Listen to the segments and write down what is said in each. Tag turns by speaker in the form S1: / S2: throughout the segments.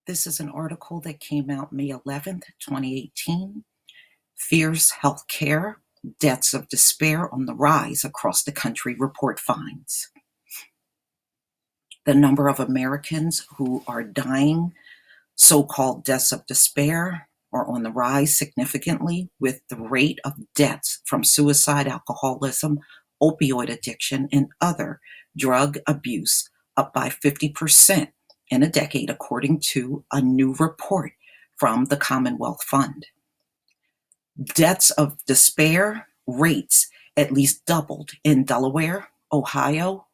S1: This is an article that came out May 11th, 2018. Fierce healthcare, deaths of despair on the rise across the country, report finds. The number of Americans who are dying, so-called deaths of despair, are on the rise significantly, with the rate of deaths from suicide, alcoholism, opioid addiction, and other drug abuse up by 50% in a decade, according to a new report from the Commonwealth Fund. Deaths of despair rates at least doubled in Delaware, Ohio,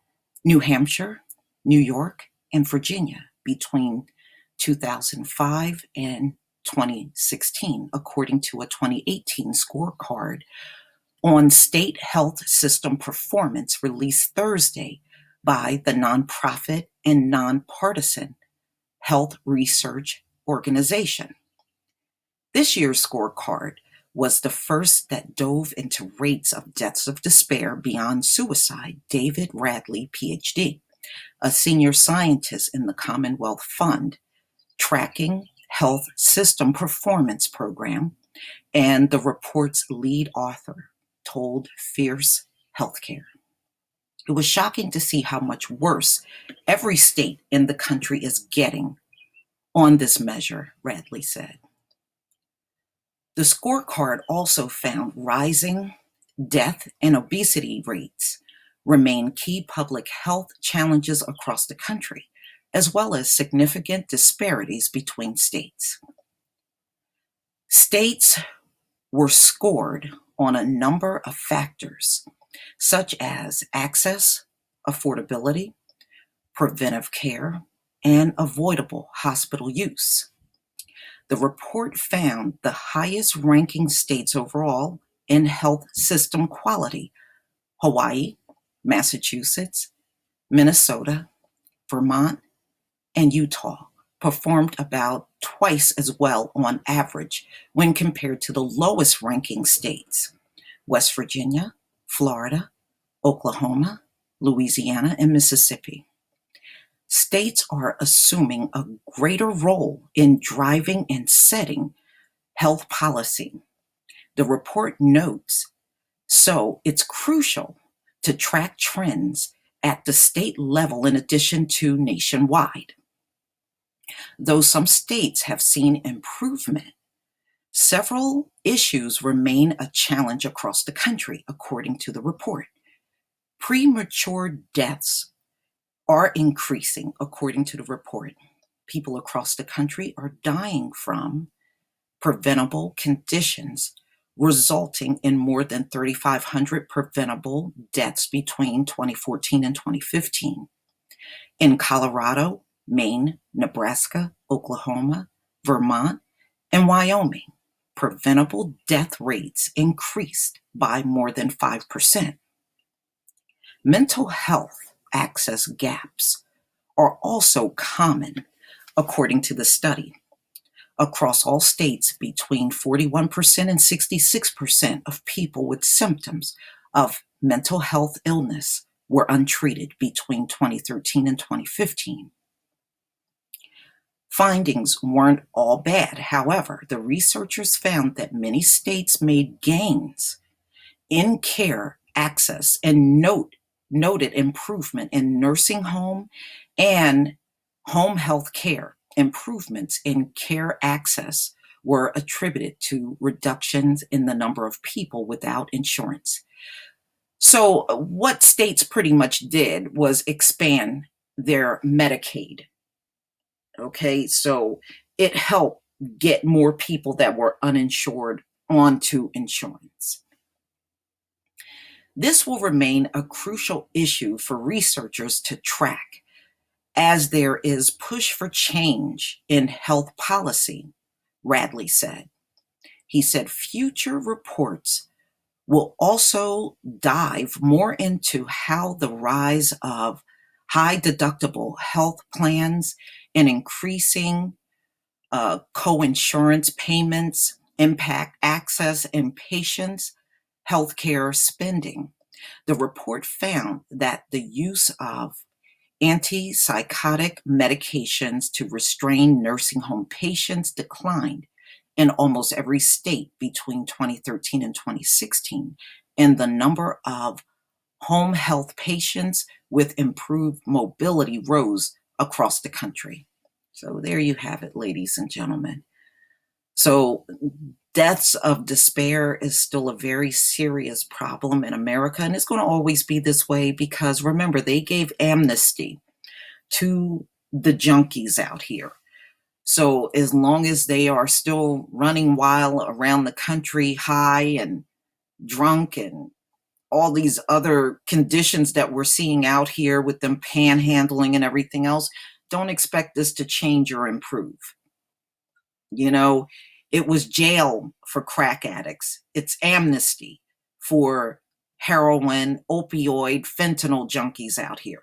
S1: New Hampshire, New York, and Virginia between 2005 and 2016, according to a 2018 scorecard on state health system performance released Thursday by the nonprofit and nonpartisan Health Research Organization. This year's scorecard was the first that dove into rates of deaths of despair beyond suicide. David Radley, PhD, a senior scientist in the Commonwealth Fund, tracking health system performance program, and the report's lead author, told Fierce Healthcare. It was shocking to see how much worse every state in the country is getting on this measure, Radley said. The scorecard also found rising death and obesity rates remain key public health challenges across the country, as well as significant disparities between states. States were scored on a number of factors, such as access, affordability, preventive care, and avoidable hospital use. The report found the highest ranking states overall in health system quality: Hawaii, Massachusetts, Minnesota, Vermont, and Utah performed about twice as well on average when compared to the lowest ranking states: West Virginia, Florida, Oklahoma, Louisiana, and Mississippi. States are assuming a greater role in driving and setting health policy. The report notes, so it's crucial to track trends at the state level in addition to nationwide. Though some states have seen improvement, several issues remain a challenge across the country, according to the report. Premature deaths are increasing, according to the report. People across the country are dying from preventable conditions, resulting in more than 3,500 preventable deaths between 2014 and 2015. In Colorado, Maine, Nebraska, Oklahoma, Vermont, and Wyoming, preventable death rates increased by more than 5%. Mental health access gaps are also common, according to the study. Across all states, between 41% and 66% of people with symptoms of mental health illness were untreated between 2013 and 2015. Findings weren't all bad. However, the researchers found that many states made gains in care access and noted improvement in nursing home and home health care. Improvements in care access were attributed to reductions in the number of people without insurance. So what states pretty much did was expand their Medicaid. Okay, so it helped get more people that were uninsured onto insurance. This will remain a crucial issue for researchers to track as there is push for change in health policy, Radley said. He said future reports will also dive more into how the rise of high deductible health plans and increasing co-insurance payments impact access and patients' healthcare spending. The report found that the use of Antipsychotic medications to restrain nursing home patients declined in almost every state between 2013 and 2016, and the number of home health patients with improved mobility rose across the country. So there you have it, ladies and gentlemen. So deaths of despair is still a very serious problem in America, and it's going to always be this way because remember, they gave amnesty to the junkies out here. So as long as they are still running wild around the country, high and drunk and all these other conditions that we're seeing out here with them panhandling and everything else, don't expect this to change or improve. You know, it was jail for crack addicts. It's amnesty for heroin, opioid, fentanyl junkies out here.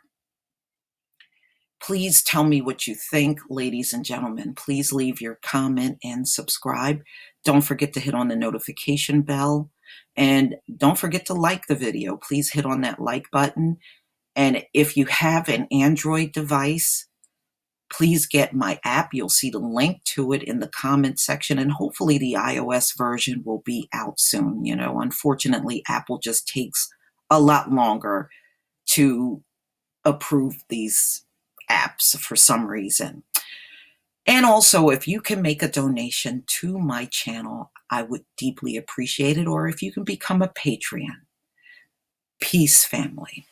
S1: Please tell me what you think, ladies and gentlemen. Please leave your comment and subscribe. Don't forget to hit on the notification bell. And don't forget to like the video. Please hit on that like button. And if you have an Android device, please get my app. You'll see the link to it in the comment section. And hopefully the iOS version will be out soon. You know, unfortunately, Apple just takes a lot longer to approve these apps for some reason. And also, if you can make a donation to my channel, I would deeply appreciate it. Or if you can become a Patreon. Peace, family.